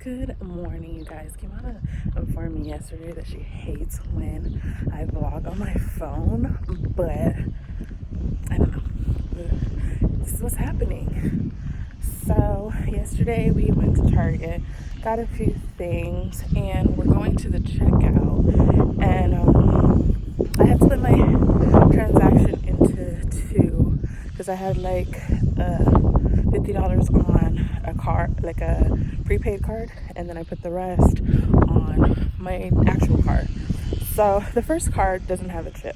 Good morning, you guys. Kimana informed me yesterday that she hates when I vlog on my phone, but I don't know. This is what's happening. So yesterday we went to Target, got a few things, and we're going to the checkout. And I had split my transaction into two because I had like $50 on a card, like a prepaid card, and then I put the rest on my actual card. So the first card doesn't have a chip,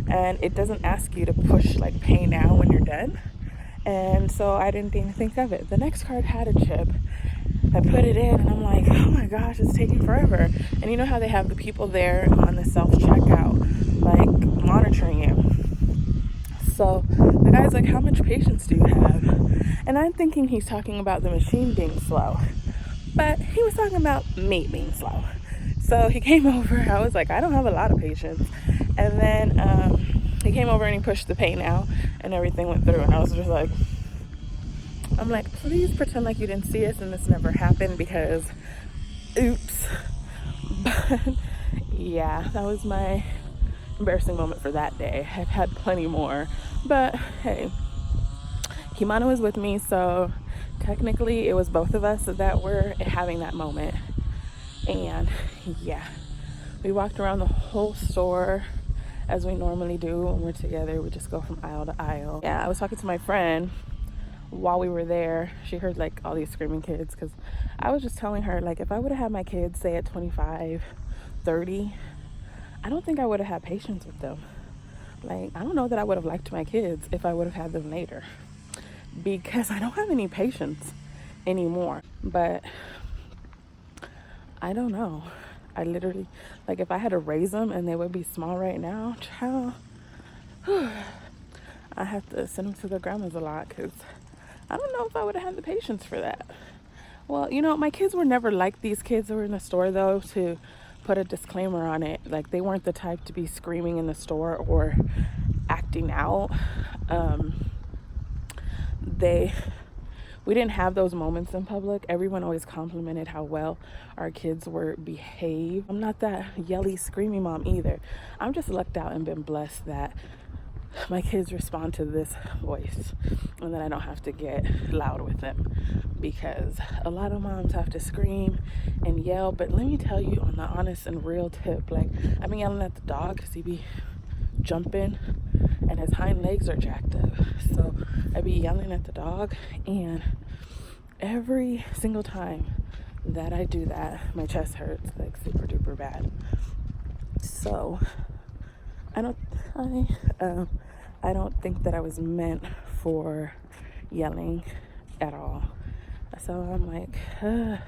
and it doesn't ask you to push like pay now when you're done. And so I didn't even think of it. The next card had a chip. I put it in and I'm like, oh my gosh, it's taking forever. And you know how they have the people there on the self-checkout, like monitoring you. So the guy's like, how much patience do you have? And I'm thinking he's talking about the machine being slow. But he was talking about me being slow. So he came over. I was like, I don't have a lot of patience. And then he came over and he pushed the pay now and everything went through. And I was just like, I'm like, please pretend like you didn't see us and this never happened because oops. But yeah, that was my embarrassing moment for that day. I've had plenty more. But hey, Kimana was with me, so technically it was both of us that were having that moment. And yeah, we walked around the whole store as we normally do when we're together. We just go from aisle to aisle. Yeah, I was talking to my friend while we were there. She heard like all these screaming kids because I was just telling her, like, if I would have had my kids say at 25, 30, I don't think I would have had patience with them. Like, I don't know that I would have liked my kids if I would have had them later, because I don't have any patience anymore. But I don't know. I literally, like, if I had to raise them and they would be small right now, child, I have to send them to their grandmas a lot because I don't know if I would have had the patience for that. Well, you know, my kids were never like these kids that were in the store, though, to put a disclaimer on it. Like, they weren't the type to be screaming in the store or acting out. We didn't have those moments in public. Everyone always complimented how well our kids were behaved. I'm not that yelly, screamy mom either. I'm just lucked out and been blessed that my kids respond to this voice and that I don't have to get loud with them, because a lot of moms have to scream and yell. But let me tell you, on the honest and real tip, like, I've been yelling at the dog because he be jumping and his hind legs are jacked up. So I be yelling at the dog, and every single time that I do that, my chest hurts like super duper bad. So I don't think that I was meant for yelling at all. So I'm like, and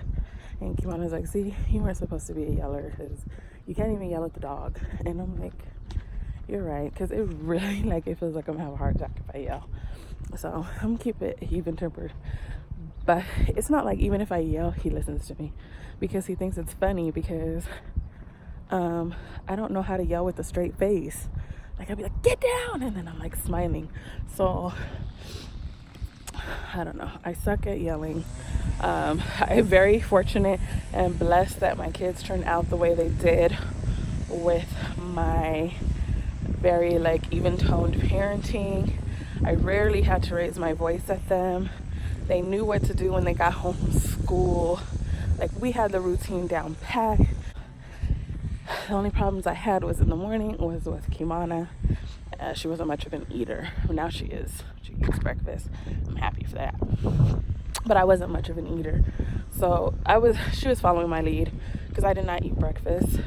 Kimana's like, see, you weren't supposed to be a yeller because you can't even yell at the dog. And I'm like, you're right, because it really, like, it feels like I'm gonna have a heart attack if I yell. So I'm gonna keep it even tempered. But it's not like even if I yell, he listens to me, because he thinks it's funny, because I don't know how to yell with a straight face. Like, I'd be like, get down, and then I'm like smiling. So I don't know, I suck at yelling. I'm very fortunate and blessed that my kids turned out the way they did, with my very like even-toned parenting. I rarely had to raise my voice at them. They knew what to do when they got home from school. Like, we had the routine down pat. The only problems I had was in the morning was with Kimana. She wasn't much of an eater. Now she is. She eats breakfast. I'm happy for that. But I wasn't much of an eater. So she was following my lead, because I did not eat breakfast.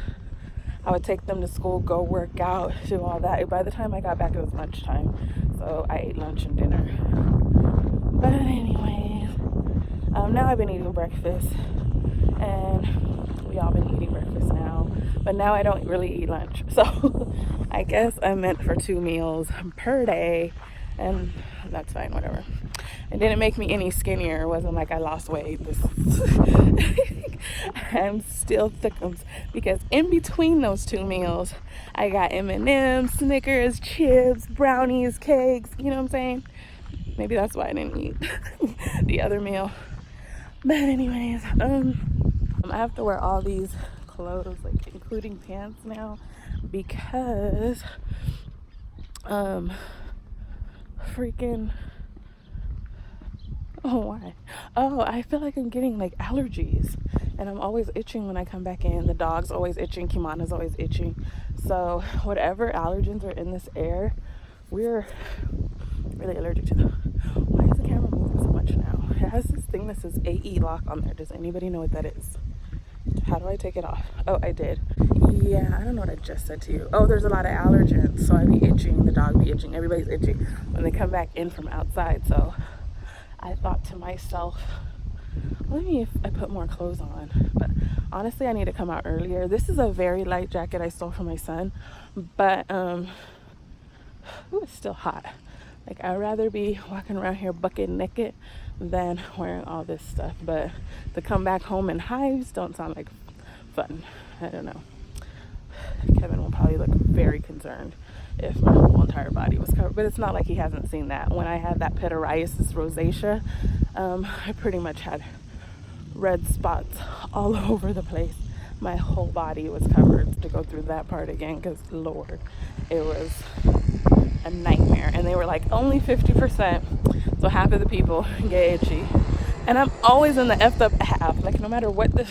I would take them to school, go work out, do all that. By the time I got back, it was lunchtime. So I ate lunch and dinner. But anyways, now I've been eating breakfast, and we all been eating breakfast now. But now I don't really eat lunch. So I guess I'm meant for 2 meals per day, and that's fine, whatever. It didn't make me any skinnier. It wasn't like I lost weight. I'm still thickums, because in between those 2 meals, I got M&M's, Snickers, chips, brownies, cakes. You know what I'm saying? Maybe that's why I didn't eat the other meal. But anyways, I have to wear all these clothes, like including pants now, because freaking, oh, why? Oh, I feel like I'm getting like allergies, and I'm always itching when I come back in. The dog's always itching, Kimana's always itching. So whatever allergens are in this air, we're really allergic to them. Why is the camera moving so much now? It has this thing that says AE lock on there. Does anybody know what that is? How do I take it off? Oh, I did. Yeah, I don't know what I just said to you. Oh, there's a lot of allergens, so I be itching, the dog be itching, everybody's itching when they come back in from outside. So I thought to myself, let me if I put more clothes on. But honestly, I need to come out earlier. This is a very light jacket I stole from my son, but ooh, it's still hot. Like, I'd rather be walking around here bucket naked than wearing all this stuff. But to come back home in hives don't sound like fun. I don't know. Kevin will probably look very concerned if my whole entire body was covered. But it's not like he hasn't seen that. When I had that pityriasis rosacea, I pretty much had red spots all over the place. My whole body was covered to go through that part again, because Lord, it was a nightmare. And they were like, only 50%, so half of the people get itchy. And I'm always in the effed up half. Like, no matter what this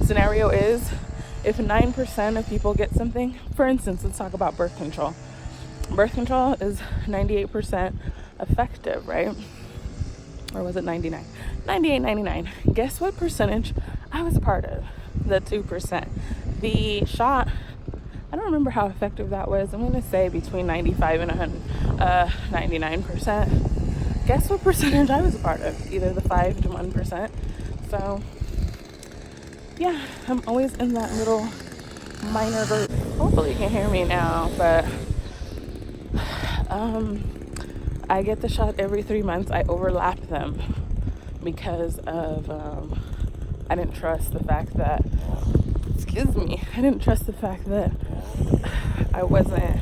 scenario is, if 9% of people get something, for instance, let's talk about birth control. Birth control is 98% effective, right? Or was it 99? 98, 99. Guess what percentage I was a part of? The 2%. The shot, I don't remember how effective that was. I'm going to say between 95 and 99%. Guess what percentage I was a part of? Either the 5 to 1%. So, yeah, I'm always in that little minor group. Hopefully you can hear me now, but I get the shot every 3 months. I overlap them because of I didn't trust the fact that I didn't trust the fact that I wasn't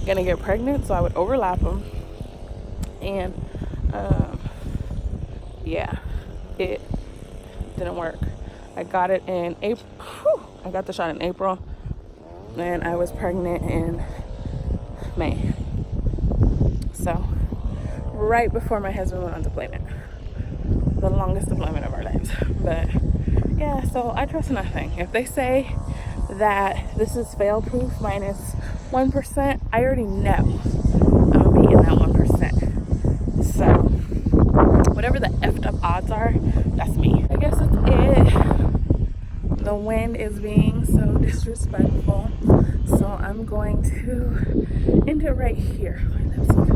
gonna get pregnant, so I would overlap them. And yeah, it didn't work. I got it in April. I got the shot in April, and I was pregnant in May. So right before my husband went on deployment, the longest deployment of our lives. But yeah, so I trust nothing. If they say that this is fail proof minus 1%, I already know I'm gonna be in that 1%. So whatever the effed up odds are, that's me. I guess that's it. The wind is being so disrespectful, so I'm going to end it right here. My lips look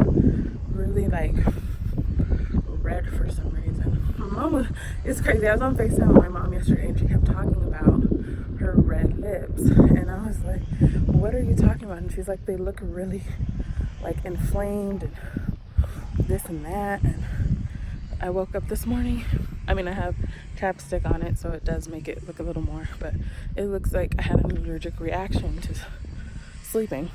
really like red for some reason. My mom, it's crazy. I was on FaceTime with my mom yesterday, and she kept talking about her red lips, and I was like, what are you talking about? And she's like, they look really like inflamed and this and that. And I woke up this morning, I mean, I have chapstick on it, so it does make it look a little more, but it looks like I had an allergic reaction to sleeping.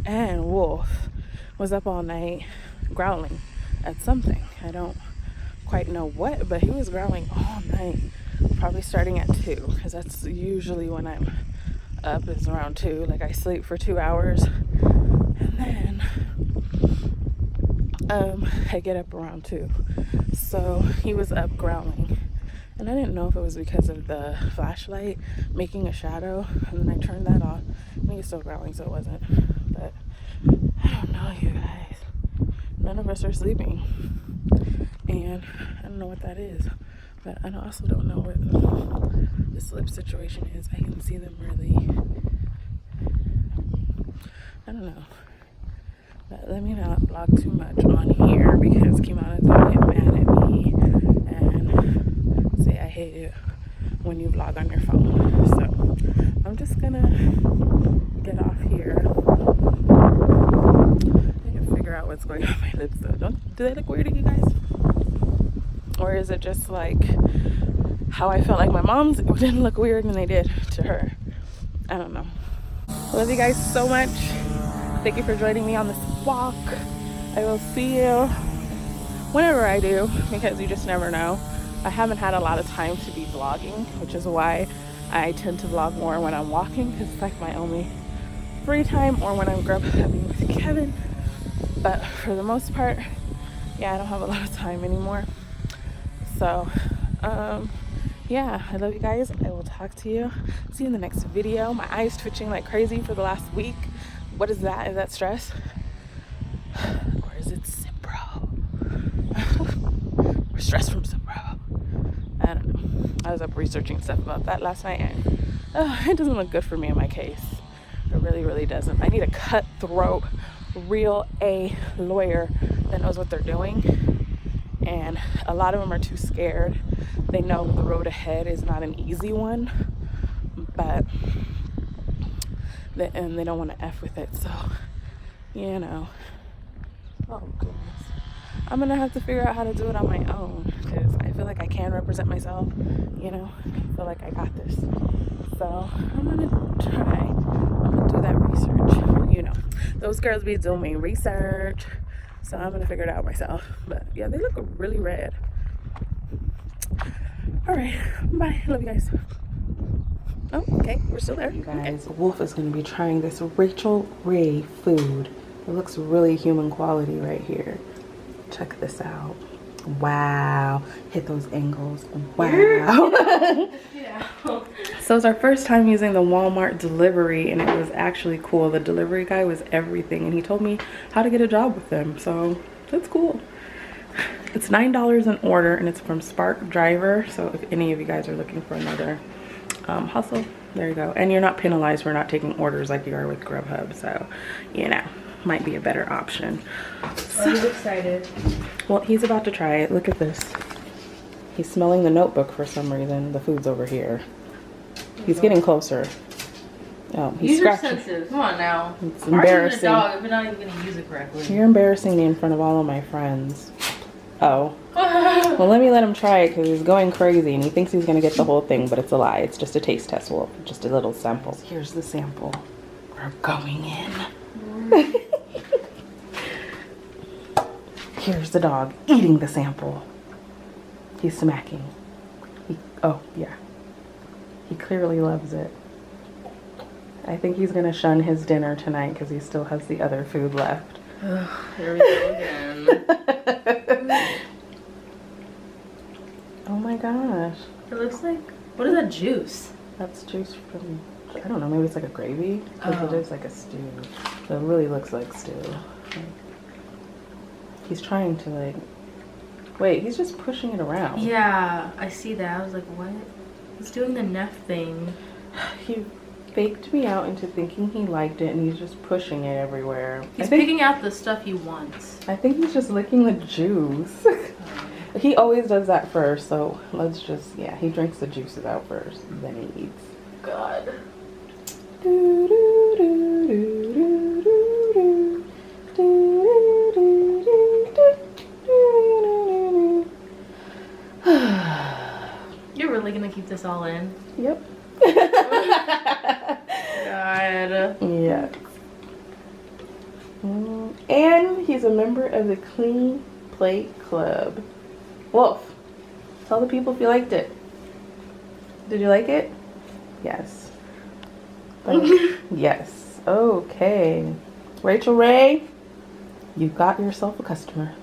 And Wolf was up all night growling at something. I don't quite know what, but he was growling all night, probably starting at 2, because that's usually when I'm up, is around 2. Like, I sleep for 2 hours, and then I get up around 2. So he was up growling, and I didn't know if it was because of the flashlight making a shadow, and then I turned that off, and he was still growling, so it wasn't. But I don't know, you guys. None of us are sleeping, and I don't know what that is. But I also don't know where the slip situation is. I can see them really, I don't know. But let me not vlog too much on here, because Kimana's gonna get mad at me and say I hate it when you vlog on your phone. So I'm just gonna get off here. I can figure out what's going on with my lips though. Do they look weird to you guys? Or is it just like how I felt like my mom's didn't look weird and they did to her? I don't know. Love you guys so much. Thank you for joining me on this walk. I will see you whenever I do, because you just never know. I haven't had a lot of time to be vlogging, which is why I tend to vlog more when I'm walking, because it's like my only free time, or when I'm grub hubbing with Kevin. But for the most part, yeah, I don't have a lot of time anymore. So yeah, I love you guys. I will talk to you. See you in the next video. My eyes twitching like crazy for the last week. What is that? Is that stress? Or is it Cipro? Or stress from Cipro? I don't know. I was up researching stuff about that last night, and it doesn't look good for me in my case. It really, really doesn't. I need a cutthroat, real A lawyer that knows what they're doing. And a lot of them are too scared. They know the road ahead is not an easy one, but they don't want to F with it. So, you know, oh goodness, I'm gonna have to figure out how to do it on my own, because I feel like I can represent myself. You know, I feel like I got this. So I'm gonna do that research. You know, those girls be doing research. So I'm gonna figure it out myself. But yeah, they look really red. All right, bye. Love you guys. Oh, okay, we're still there. You guys, Wolf is gonna be trying this Rachael Ray food. It looks really human quality right here. Check this out. Wow, hit those angles. Wow. Yeah. So it's our first time using the Walmart delivery, and it was actually cool. The delivery guy was everything, and he told me how to get a job with them, so that's cool. It's $9 an order, and it's from Spark Driver. So if any of you guys are looking for another hustle, there you go. And you're not penalized for not taking orders like you are with Grubhub, so you know, might be a better option. So, he's excited. Well, he's about to try it. Look at this. He's smelling the notebook for some reason. The food's over here. He's getting closer. Oh, he's scratching. Sensitive. Come on now. It's embarrassing. A dog if you're not even gonna use it correctly. You're embarrassing me in front of all of my friends. Oh. Well, let me let him try it, because he's going crazy and he thinks he's gonna get the whole thing, but it's a lie. It's just a taste test. Well, just a little sample. Here's the sample. We're going in. Here's the dog eating the sample. He's smacking. Oh, yeah. He clearly loves it. I think he's gonna shun his dinner tonight because he still has the other food left. Here we go again. Oh my gosh. It looks like, what is that juice? That's juice from, I don't know, maybe it's like a gravy? Because it is like a stew. So it really looks like stew. He's trying to like, wait, he's just pushing it around. Yeah, I see that. I was like, what? He's doing the Neff thing. He faked me out into thinking he liked it, and he's just pushing it everywhere. He's picking out the stuff he wants. I think he's just licking the juice. He always does that first, so let's just, yeah, he drinks the juices out first, then he eats. God. You're really gonna keep this all in? Yep. God. Yeah. And he's a member of the Clean Plate Club. Wolf, tell the people if you liked it. Did you like it? Yes. Yes. Okay. Rachael Ray, you got yourself a customer.